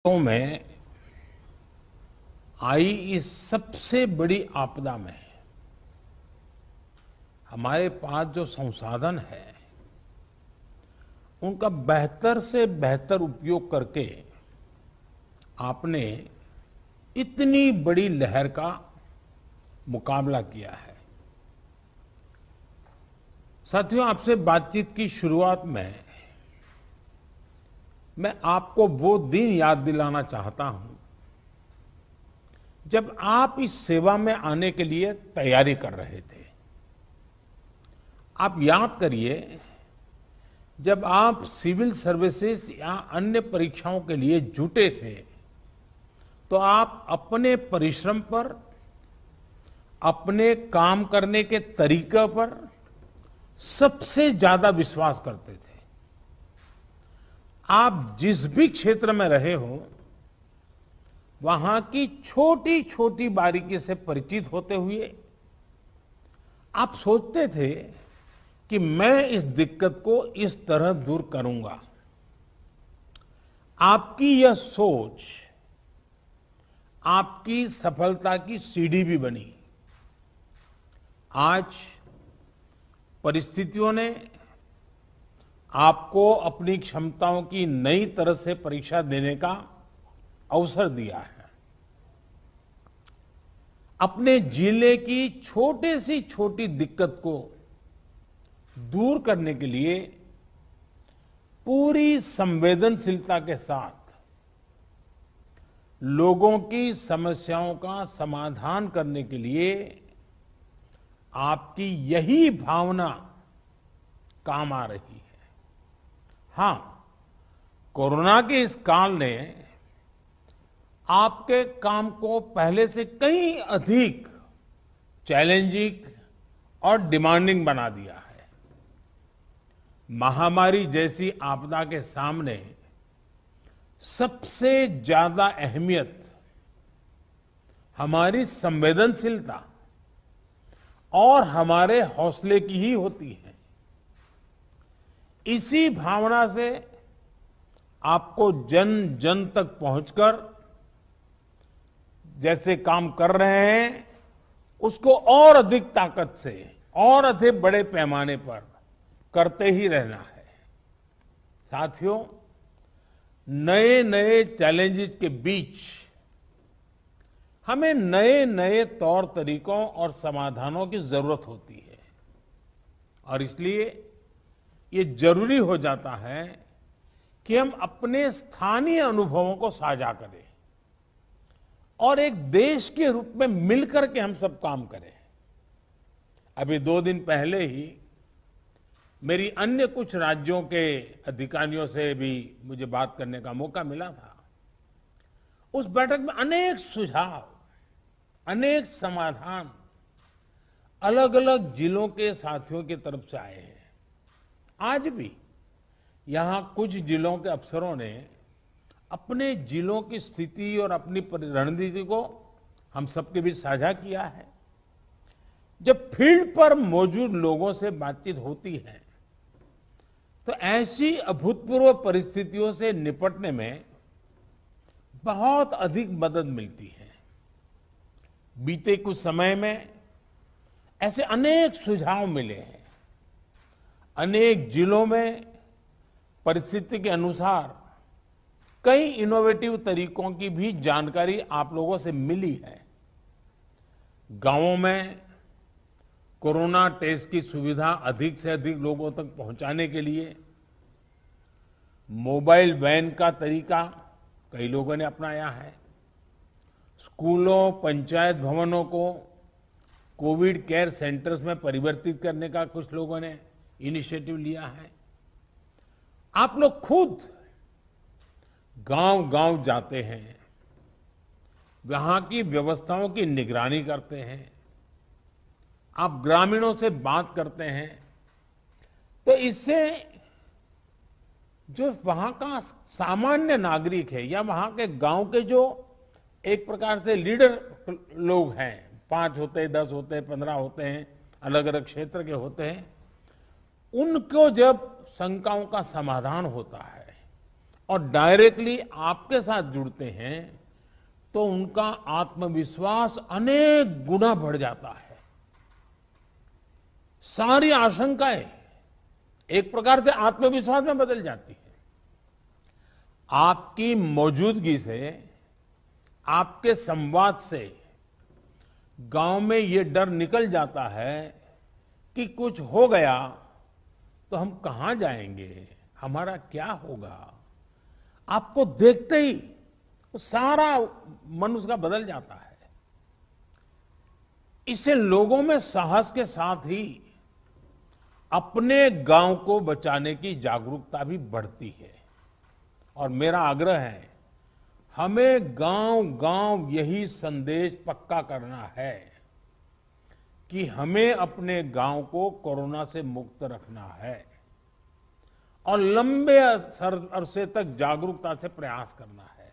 में आई इस सबसे बड़ी आपदा में हमारे पास जो संसाधन है उनका बेहतर से बेहतर उपयोग करके आपने इतनी बड़ी लहर का मुकाबला किया है। साथियों, आपसे बातचीत की शुरुआत में मैं आपको वो दिन याद दिलाना चाहता हूं जब आप इस सेवा में आने के लिए तैयारी कर रहे थे। आप याद करिए, जब आप सिविल सर्विसेज या अन्य परीक्षाओं के लिए जुटे थे तो आप अपने परिश्रम पर, अपने काम करने के तरीके पर सबसे ज्यादा विश्वास करते थे। आप जिस भी क्षेत्र में रहे हो वहां की छोटी छोटी बारीकी से परिचित होते हुए आप सोचते थे कि मैं इस दिक्कत को इस तरह दूर करूंगा। आपकी यह सोच आपकी सफलता की सीढ़ी भी बनी। आज परिस्थितियों ने आपको अपनी क्षमताओं की नई तरह से परीक्षा देने का अवसर दिया है। अपने जिले की छोटी से छोटी दिक्कत को दूर करने के लिए पूरी संवेदनशीलता के साथ लोगों की समस्याओं का समाधान करने के लिए आपकी यही भावना काम आ रही है। हां, कोरोना के इस काल ने आपके काम को पहले से कहीं अधिक चैलेंजिंग और डिमांडिंग बना दिया है। महामारी जैसी आपदा के सामने सबसे ज्यादा अहमियत हमारी संवेदनशीलता और हमारे हौसले की ही होती है। इसी भावना से आपको जन जन तक पहुंचकर जैसे काम कर रहे हैं उसको और अधिक ताकत से और अधिक बड़े पैमाने पर करते ही रहना है। साथियों, नए नए चैलेंजेस के बीच हमें नए नए तौर तरीकों और समाधानों की जरूरत होती है और इसलिए ये जरूरी हो जाता है कि हम अपने स्थानीय अनुभवों को साझा करें और एक देश के रूप में मिलकर के हम सब काम करें। अभी 2 दिन पहले ही मेरी अन्य कुछ राज्यों के अधिकारियों से भी मुझे बात करने का मौका मिला था। उस बैठक में अनेक सुझाव, अनेक समाधान अलग अलग जिलों के साथियों की तरफ से आए हैं। आज भी यहां कुछ जिलों के अफसरों ने अपने जिलों की स्थिति और अपनी रणनीति को हम सबके बीच साझा किया है। जब फील्ड पर मौजूद लोगों से बातचीत होती है तो ऐसी अभूतपूर्व परिस्थितियों से निपटने में बहुत अधिक मदद मिलती है। बीते कुछ समय में ऐसे अनेक सुझाव मिले हैं। अनेक जिलों में परिस्थिति के अनुसार कई इनोवेटिव तरीकों की भी जानकारी आप लोगों से मिली है। गांवों में कोरोना टेस्ट की सुविधा अधिक से अधिक लोगों तक पहुंचाने के लिए मोबाइल वैन का तरीका कई लोगों ने अपनाया है। स्कूलों, पंचायत भवनों को कोविड केयर सेंटर्स में परिवर्तित करने का कुछ लोगों ने इनिशिएटिव लिया है। आप लोग खुद गांव-गांव जाते हैं, वहां की व्यवस्थाओं की निगरानी करते हैं, आप ग्रामीणों से बात करते हैं, तो इससे जो वहां का सामान्य नागरिक है या वहां के गांव के जो एक प्रकार से लीडर लोग हैं, 5 होते हैं, 10 होते हैं, 15 होते हैं, अलग अलग क्षेत्र के होते हैं, उनको जब शंकाओं का समाधान होता है और डायरेक्टली आपके साथ जुड़ते हैं तो उनका आत्मविश्वास अनेक गुना बढ़ जाता है। सारी आशंकाएं एक प्रकार से आत्मविश्वास में बदल जाती है। आपकी मौजूदगी से, आपके संवाद से गांव में ये डर निकल जाता है कि कुछ हो गया तो हम कहां जाएंगे, हमारा क्या होगा। आपको देखते ही सारा मन उसका बदल जाता है। इससे लोगों में साहस के साथ ही अपने गांव को बचाने की जागरूकता भी बढ़ती है। और मेरा आग्रह है, हमें गांव-गांव यही संदेश पक्का करना है कि हमें अपने गांव को कोरोना से मुक्त रखना है और लंबे अरसे तक जागरूकता से प्रयास करना है।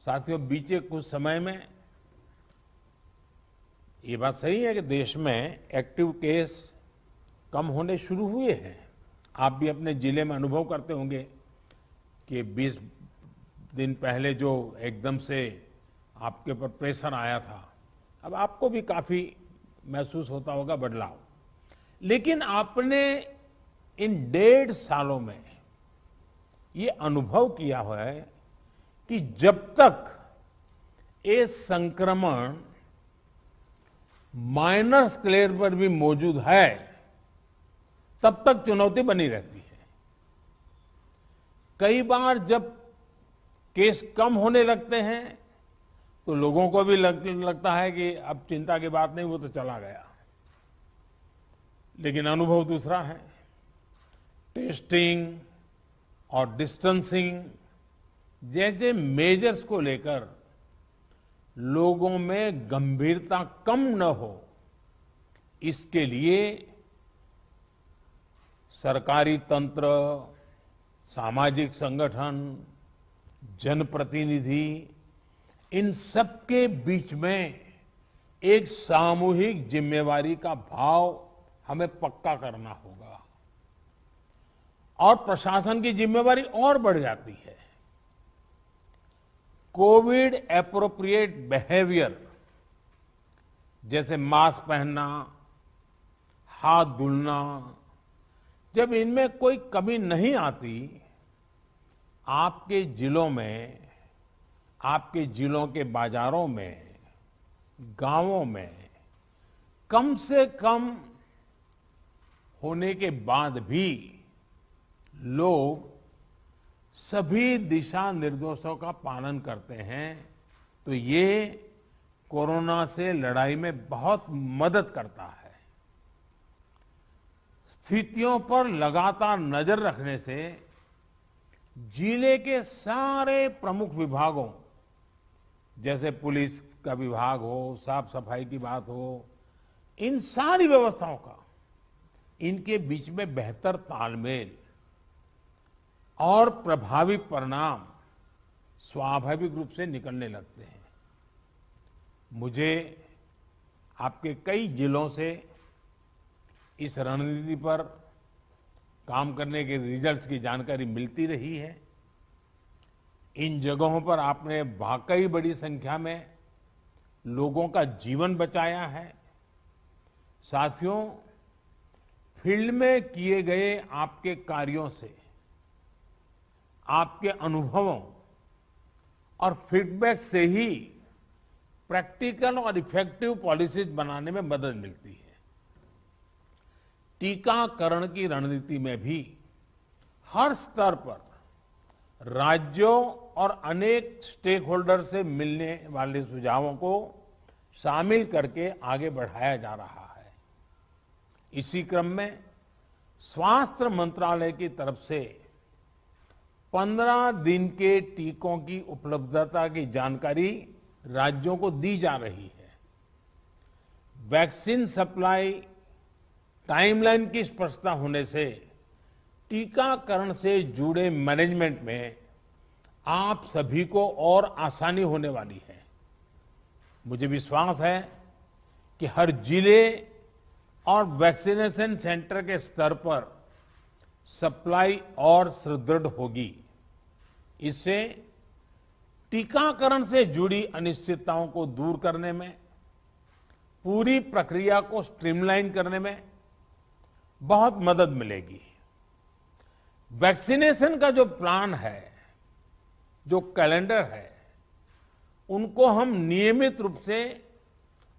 साथियों, बीते कुछ समय में ये बात सही है कि देश में एक्टिव केस कम होने शुरू हुए हैं। आप भी अपने जिले में अनुभव करते होंगे कि 20 दिन पहले जो एकदम से आपके ऊपर प्रेशर आया था, अब आपको भी काफी महसूस होता होगा बदलाव। लेकिन आपने इन 1.5 सालों में ये अनुभव किया हुआ है कि जब तक ये संक्रमण माइनर स्केल पर भी मौजूद है, तब तक चुनौती बनी रहती है। कई बार जब केस कम होने लगते हैं तो लोगों को भी लगता है कि अब चिंता की बात नहीं, वो तो चला गया। लेकिन अनुभव दूसरा है। टेस्टिंग और डिस्टेंसिंग जैसे मेजर्स को लेकर लोगों में गंभीरता कम न हो, इसके लिए सरकारी तंत्र, सामाजिक संगठन, जनप्रतिनिधि, इन सबके बीच में एक सामूहिक जिम्मेवारी का भाव हमें पक्का करना होगा और प्रशासन की जिम्मेवारी और बढ़ जाती है। कोविड एप्रोप्रिएट बिहेवियर जैसे मास्क पहनना, हाथ धुलना, जब इनमें कोई कमी नहीं आती, आपके जिलों में, आपके जिलों के बाजारों में, गांवों में कम से कम होने के बाद भी लोग सभी दिशा निर्देशों का पालन करते हैं, तो ये कोरोना से लड़ाई में बहुत मदद करता है। स्थितियों पर लगातार नजर रखने से जिले के सारे प्रमुख विभागों, जैसे पुलिस का विभाग हो, साफ सफाई की बात हो, इन सारी व्यवस्थाओं का, इनके बीच में बेहतर तालमेल और प्रभावी परिणाम स्वाभाविक रूप से निकलने लगते हैं। मुझे आपके कई जिलों से इस रणनीति पर काम करने के रिजल्ट्स की जानकारी मिलती रही है। इन जगहों पर आपने वाकई बड़ी संख्या में लोगों का जीवन बचाया है। साथियों, फील्ड में किए गए आपके कार्यों से, आपके अनुभवों और फीडबैक से ही प्रैक्टिकल और इफेक्टिव पॉलिसीज बनाने में मदद मिलती है। टीकाकरण की रणनीति में भी हर स्तर पर राज्यों और अनेक स्टेक होल्डर से मिलने वाले सुझावों को शामिल करके आगे बढ़ाया जा रहा है। इसी क्रम में स्वास्थ्य मंत्रालय की तरफ से 15 दिन के टीकों की उपलब्धता की जानकारी राज्यों को दी जा रही है। वैक्सीन सप्लाई टाइमलाइन की स्पष्टता होने से टीकाकरण से जुड़े मैनेजमेंट में आप सभी को और आसानी होने वाली है। मुझे विश्वास है कि हर जिले और वैक्सीनेशन सेंटर के स्तर पर सप्लाई और सुदृढ़ होगी। इससे टीकाकरण से जुड़ी अनिश्चितताओं को दूर करने में, पूरी प्रक्रिया को स्ट्रीमलाइन करने में बहुत मदद मिलेगी। वैक्सीनेशन का जो प्लान है, जो कैलेंडर है, उनको हम नियमित रूप से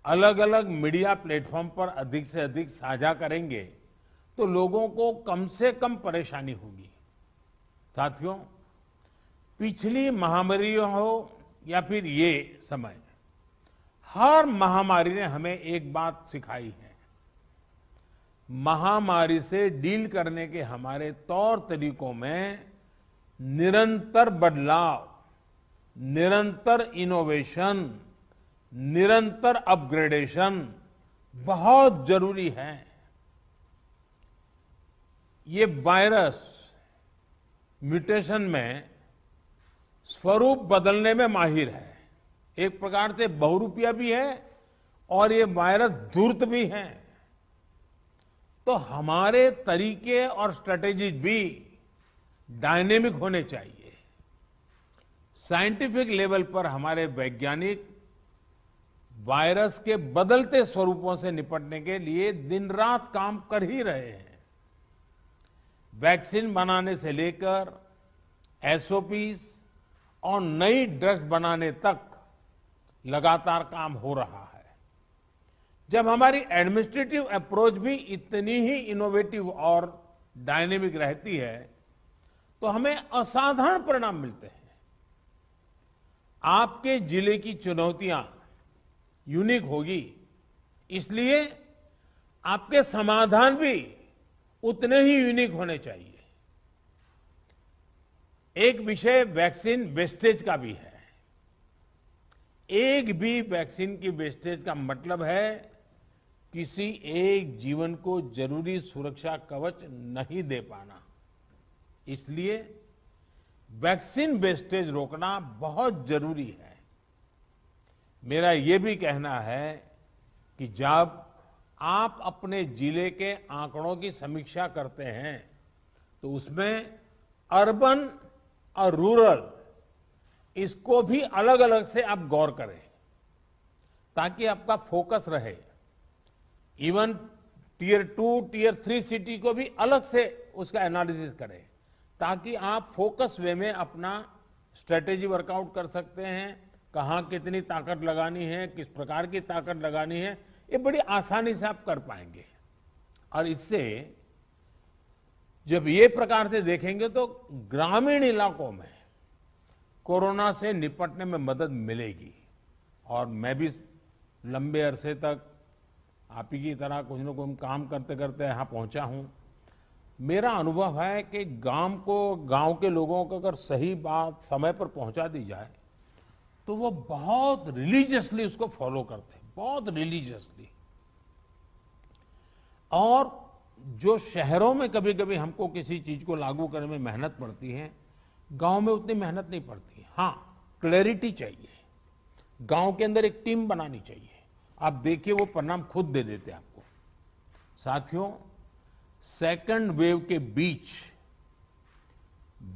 अलग अलग मीडिया प्लेटफॉर्म पर अधिक से अधिक साझा करेंगे तो लोगों को कम से कम परेशानी होगी। साथियों, पिछली महामारियों हो या फिर ये समय, हर महामारी ने हमें एक बात सिखाई है। महामारी से डील करने के हमारे तौर तरीकों में निरंतर बदलाव, निरंतर इनोवेशन, निरंतर अपग्रेडेशन बहुत जरूरी है। ये वायरस म्यूटेशन में स्वरूप बदलने में माहिर है, एक प्रकार से बहुरूपिया भी है और ये वायरस धूर्त भी है। तो हमारे तरीके और स्ट्रेटेजीज भी डायनेमिक होने चाहिए। साइंटिफिक लेवल पर हमारे वैज्ञानिक वायरस के बदलते स्वरूपों से निपटने के लिए दिन रात काम कर ही रहे हैं। वैक्सीन बनाने से लेकर एसओपीज और नई ड्रग्स बनाने तक लगातार काम हो रहा है। जब हमारी एडमिनिस्ट्रेटिव अप्रोच भी इतनी ही इनोवेटिव और डायनेमिक रहती है तो हमें असाधारण परिणाम मिलते हैं। आपके जिले की चुनौतियां यूनिक होगी, इसलिए आपके समाधान भी उतने ही यूनिक होने चाहिए। एक विषय वैक्सीन वेस्टेज का भी है। एक भी वैक्सीन की वेस्टेज का मतलब है किसी एक जीवन को जरूरी सुरक्षा कवच नहीं दे पाना। इसलिए वैक्सीन वेस्टेज रोकना बहुत जरूरी है। मेरा ये भी कहना है कि जब आप अपने जिले के आंकड़ों की समीक्षा करते हैं तो उसमें अर्बन और रूरल, इसको भी अलग अलग से आप गौर करें ताकि आपका फोकस रहे। इवन टियर 2, टियर 3 सिटी को भी अलग से उसका एनालिसिस करें ताकि आप फोकस वे में अपना स्ट्रेटेजी वर्कआउट कर सकते हैं। कहां कितनी ताकत लगानी है, किस प्रकार की ताकत लगानी है, ये बड़ी आसानी से आप कर पाएंगे। और इससे जब ये प्रकार से देखेंगे तो ग्रामीण इलाकों में कोरोना से निपटने में मदद मिलेगी। और मैं भी लंबे अरसे तक आप ही की तरह कुछ न कुछ काम करते करते यहाँ पहुंचा हूं। मेरा अनुभव है कि गांव के लोगों को अगर सही बात समय पर पहुंचा दी जाए तो वो बहुत रिलीजियसली उसको फॉलो करते हैं, बहुत रिलीजियसली। और जो शहरों में कभी कभी हमको किसी चीज को लागू करने में मेहनत पड़ती है, गांव में उतनी मेहनत नहीं पड़ती। हाँ, क्लैरिटी चाहिए, गांव के अंदर एक टीम बनानी चाहिए। आप देखिए वो परिणाम खुद दे देते हैं आपको। साथियों, सेकंड वेव के बीच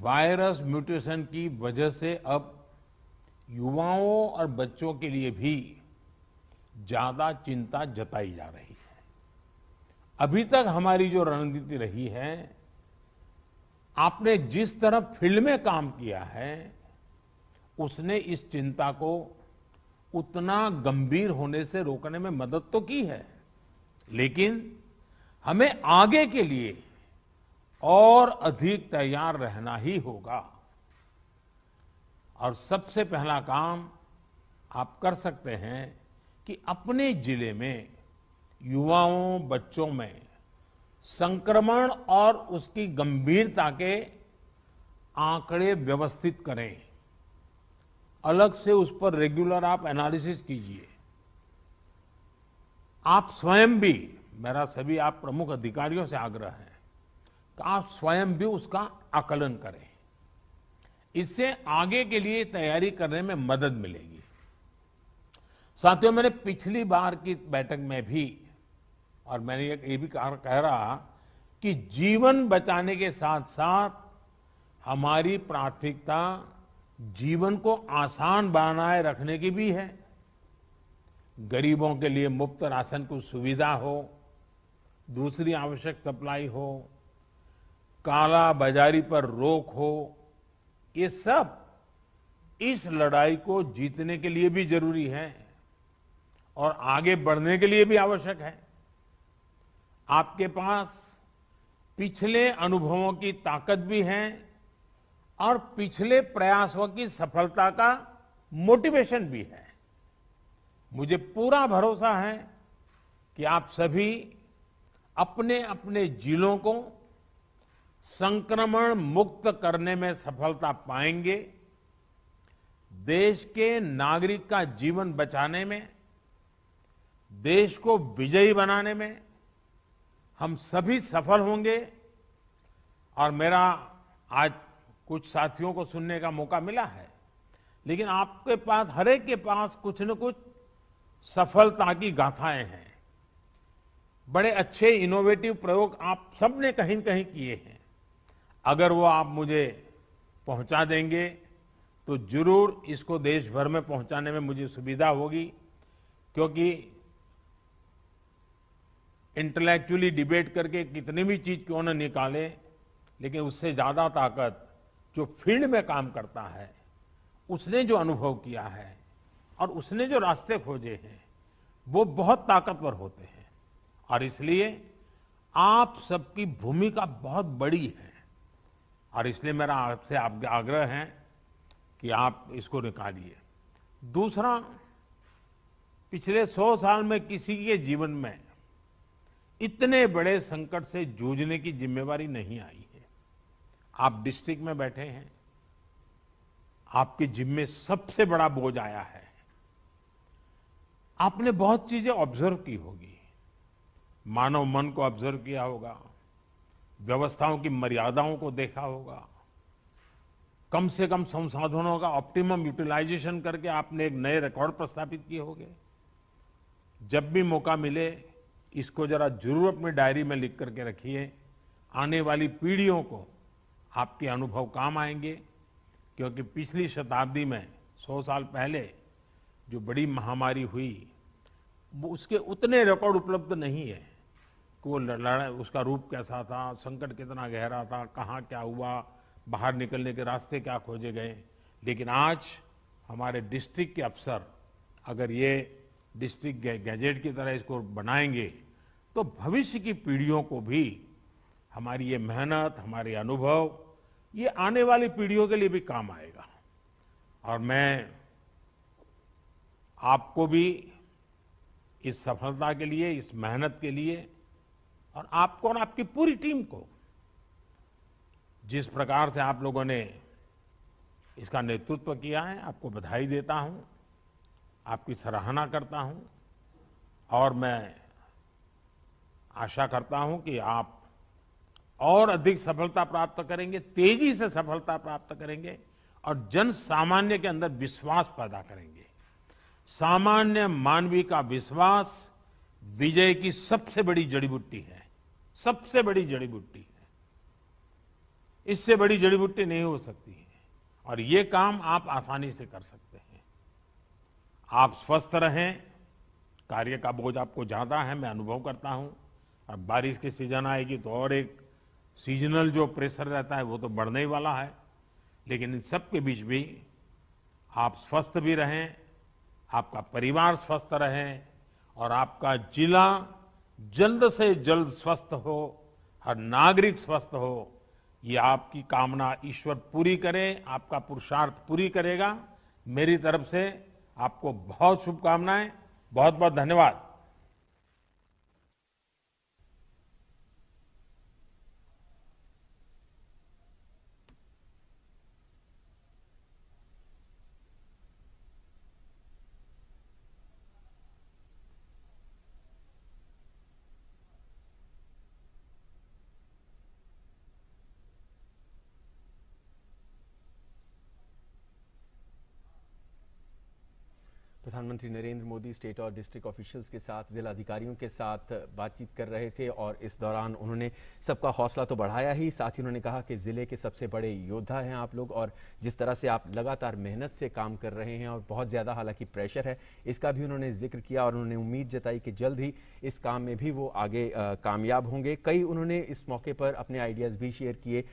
वायरस म्यूटेशन की वजह से अब युवाओं और बच्चों के लिए भी ज्यादा चिंता जताई जा रही है। अभी तक हमारी जो रणनीति रही है, आपने जिस तरह फील्ड में काम किया है, उसने इस चिंता को उतना गंभीर होने से रोकने में मदद तो की है, लेकिन हमें आगे के लिए और अधिक तैयार रहना ही होगा। और सबसे पहला काम आप कर सकते हैं कि अपने जिले में युवाओं, बच्चों में संक्रमण और उसकी गंभीरता के आंकड़े व्यवस्थित करें। अलग से उस पर रेगुलर आप एनालिसिस कीजिए। आप स्वयं भी, मेरा सभी आप प्रमुख अधिकारियों से आग्रह है कि आप स्वयं भी उसका आकलन करें। इससे आगे के लिए तैयारी करने में मदद मिलेगी। साथियों, मैंने पिछली बार की बैठक में भी, और मैंने ये भी कह रहा कि जीवन बचाने के साथ साथ हमारी प्राथमिकता जीवन को आसान बनाए रखने की भी है। गरीबों के लिए मुफ्त राशन की सुविधा हो, दूसरी आवश्यक सप्लाई हो, काला बाजारी पर रोक हो, ये सब इस लड़ाई को जीतने के लिए भी जरूरी है और आगे बढ़ने के लिए भी आवश्यक है। आपके पास पिछले अनुभवों की ताकत भी है और पिछले प्रयासों की सफलता का मोटिवेशन भी है। मुझे पूरा भरोसा है कि आप सभी अपने अपने जिलों को संक्रमण मुक्त करने में सफलता पाएंगे। देश के नागरिक का जीवन बचाने में, देश को विजयी बनाने में हम सभी सफल होंगे। और मेरा आज कुछ साथियों को सुनने का मौका मिला है, लेकिन आपके पास, हर एक के पास कुछ न कुछ सफलता की गाथाएं हैं। बड़े अच्छे इनोवेटिव प्रयोग आप सबने कहीं न कहीं किए हैं। अगर वो आप मुझे पहुंचा देंगे तो जरूर इसको देश भर में पहुंचाने में मुझे सुविधा होगी, क्योंकि इंटेलेक्चुअली डिबेट करके कितनी भी चीज क्यों न निकाले, लेकिन उससे ज्यादा ताकत जो फील्ड में काम करता है, उसने जो अनुभव किया है और उसने जो रास्ते खोजे हैं, वो बहुत ताकतवर होते हैं। और इसलिए आप सबकी भूमिका बहुत बड़ी है और इसलिए मेरा आपसे आग्रह है कि आप इसको निकालिए। दूसरा, पिछले 100 साल में किसी के जीवन में इतने बड़े संकट से जूझने की जिम्मेवारी नहीं आई है। आप डिस्ट्रिक्ट में बैठे हैं, आपके जिम्मे सबसे बड़ा बोझ आया है। आपने बहुत चीजें ऑब्जर्व की होगी, मानव मन को ऑब्जर्व किया होगा, व्यवस्थाओं की मर्यादाओं को देखा होगा, कम से कम संसाधनों का ऑप्टिमम यूटिलाइजेशन करके आपने एक नए रिकॉर्ड प्रस्थापित किए होंगे। जब भी मौका मिले इसको जरा जरूर अपनी डायरी में लिख करके रखिए। आने वाली पीढ़ियों को आपके अनुभव काम आएंगे, क्योंकि पिछली शताब्दी में 100 साल पहले जो बड़ी महामारी हुई, वो उसके उतने रिकॉर्ड उपलब्ध नहीं है कि वो लड़ाई, उसका रूप कैसा था, संकट कितना गहरा था, कहाँ क्या हुआ, बाहर निकलने के रास्ते क्या खोजे गए। लेकिन आज हमारे डिस्ट्रिक्ट के अफसर अगर ये डिस्ट्रिक्ट गैजेट की तरह इसको बनाएंगे तो भविष्य की पीढ़ियों को भी हमारी ये मेहनत, हमारे अनुभव, ये आने वाली पीढ़ियों के लिए भी काम आएगा। और मैं आपको भी इस सफलता के लिए, इस मेहनत के लिए, और आपको और आपकी पूरी टीम को, जिस प्रकार से आप लोगों ने इसका नेतृत्व किया है, आपको बधाई देता हूं, आपकी सराहना करता हूं। और मैं आशा करता हूं कि आप और अधिक सफलता प्राप्त करेंगे, तेजी से सफलता प्राप्त करेंगे और जन सामान्य के अंदर विश्वास पैदा करेंगे। सामान्य मानवीय का विश्वास विजय की सबसे बड़ी जड़ी बूटी है, सबसे बड़ी जड़ी बूटी है। इससे बड़ी जड़ी बूटी नहीं हो सकती है और ये काम आप आसानी से कर सकते हैं। आप स्वस्थ रहें, कार्य का बोझ आपको ज्यादा है, मैं अनुभव करता हूं। अब बारिश की सीजन आएगी तो और एक सीजनल जो प्रेशर रहता है वो तो बढ़ने ही वाला है। लेकिन इन सब के बीच भी आप स्वस्थ भी रहें, आपका परिवार स्वस्थ रहे और आपका जिला जल्द से जल्द स्वस्थ हो, हर नागरिक स्वस्थ हो, ये आपकी कामना ईश्वर पूरी करे, आपका पुरुषार्थ पूरी करेगा। मेरी तरफ से आपको बहुत शुभकामनाएं, बहुत बहुत धन्यवाद। तो प्रधानमंत्री नरेंद्र मोदी स्टेट और डिस्ट्रिक्ट ऑफिशियल्स के साथ, जिला अधिकारियों के साथ बातचीत कर रहे थे और इस दौरान उन्होंने सबका हौसला तो बढ़ाया ही, साथ ही उन्होंने कहा कि जिले के सबसे बड़े योद्धा हैं आप लोग और जिस तरह से आप लगातार मेहनत से काम कर रहे हैं और बहुत ज़्यादा हालांकि प्रेशर है, इसका भी उन्होंने जिक्र किया और उन्होंने उम्मीद जताई कि जल्द ही इस काम में भी वो आगे कामयाब होंगे। कई उन्होंने इस मौके पर अपने आइडियाज़ भी शेयर किए।